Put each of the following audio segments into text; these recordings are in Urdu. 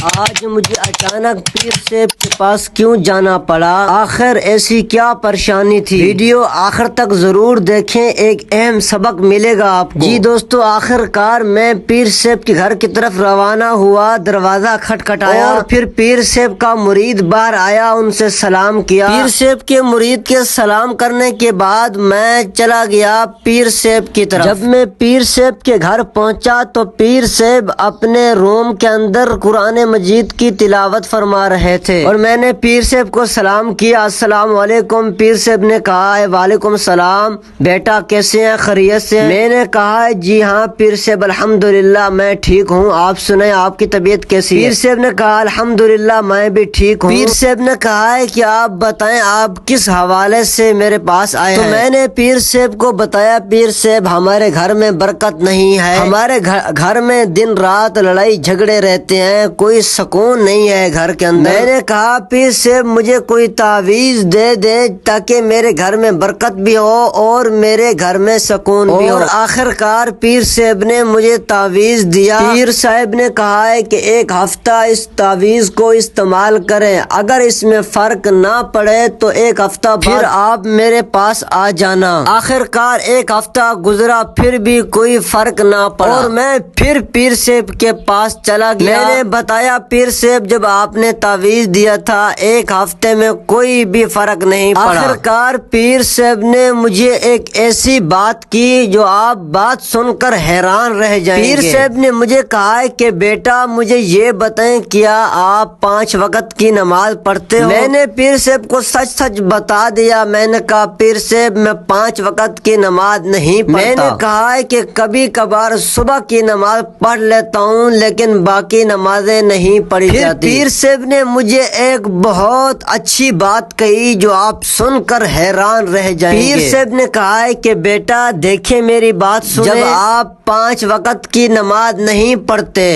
آج مجھے اچانک پیر صاحب کے پاس کیوں جانا پڑا؟ آخر ایسی کیا پریشانی تھی؟ ویڈیو آخر تک ضرور دیکھیں، ایک اہم سبق ملے گا آپ کو۔ جی دوستو، آخر کار میں پیر صاحب کے گھر کی طرف روانہ ہوا۔ دروازہ کھٹکھٹایا اور پھر پیر صاحب کا مرید باہر آیا، ان سے سلام کیا۔ پیر صاحب کے مرید کے سلام کرنے کے بعد میں چلا گیا پیر صاحب کی طرف۔ جب میں پیر صاحب کے گھر پہنچا تو پیر صاحب اپنے روم کے اندر قرآن مجید کی تلاوت فرما رہے تھے اور میں نے پیر صاحب کو سلام کیا، السلام علیکم۔ پیر صاحب نے کہا ہے وعلیکم السلام، بیٹا کیسے ہیں، خیریت سے؟ میں نے کہا ہے جی ہاں پیر صاحب الحمدللہ میں ٹھیک ہوں، آپ سنیں آپ کی طبیعت کیسی ہے؟ پیر صاحب نے کہا الحمدللہ میں بھی ٹھیک ہوں۔ پیر صاحب نے کہا ہے کہ آپ بتائیں آپ کس حوالے سے میرے پاس آئے ہیں؟ تو میں نے پیر صاحب کو بتایا پیر صاحب ہمارے گھر میں برکت نہیں ہے، ہمارے گھر میں دن رات لڑائی جھگڑے رہتے ہیں، کوئی سکون نہیں ہے گھر کے اندر۔ میں نے کہا پیر صاحب مجھے کوئی تعویذ دے دیں تاکہ میرے گھر میں برکت بھی ہو اور میرے گھر میں سکون بھی ہو۔ اور آخر کار پیر صاحب نے مجھے تعویذ دیا۔ پیر صاحب نے کہا ہے کہ ایک ہفتہ اس تعویذ کو استعمال کریں، اگر اس میں فرق نہ پڑے تو ایک ہفتہ پھر آپ میرے پاس آ جانا۔ آخر کار ایک ہفتہ گزرا، پھر بھی کوئی فرق نہ پڑا اور میں پھر پیر صاحب کے پاس چلا گیا۔ میں نے بتایا پیر صاحب جب آپ نے تعویذ دیا تھا ایک ہفتے میں کوئی بھی فرق نہیں پڑا۔ آخر کار پیر صاحب نے مجھے ایک ایسی بات کی جو آپ بات سن کر حیران رہ جائیں گے۔ پیر صاحب نے مجھے کہا ہے کہ بیٹا مجھے یہ بتائیں کیا آپ 5 وقت کی نماز پڑھتے ہو؟ میں نے پیر صاحب کو سچ سچ بتا دیا، میں نے کہا پیر صاحب میں 5 وقت کی نماز نہیں پڑھتا۔ میں نے کہا ہے کہ کبھی کبھار صبح کی نماز پڑھ لیتا ہوں لیکن باقی نمازیں نہیں پڑھی جاتی۔ پیر صاحب نے مجھے ایک بہت اچھی بات کہی جو آپ سن کر حیران رہ جائیں گے۔ پیر صاحب نے کہا ہے کہ بیٹا دیکھیں میری بات سنیں، جب آپ 5 وقت کی نماز نہیں پڑھتے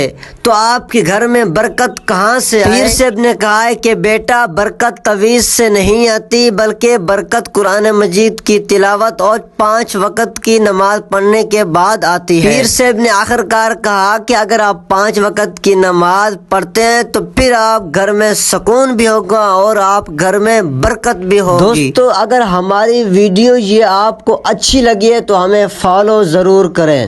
تو آپ کے گھر میں برکت کہاں سے آئے؟ پیر صاحب نے کہا ہے کہ بیٹا برکت تعویذ سے نہیں آتی بلکہ برکت قرآن مجید کی تلاوت اور 5 وقت کی نماز پڑھنے کے بعد آتی ہے۔ پیر صاحب نے آخر کار کہا کہ اگر آپ 5 وقت کی نماز پڑھتے ہیں تو پھر آپ گھر میں سکون بھی ہوگا اور آپ گھر میں برکت بھی ہوگی۔ دوستو اگر ہماری ویڈیو یہ آپ کو اچھی لگی ہے تو ہمیں فالو ضرور کریں۔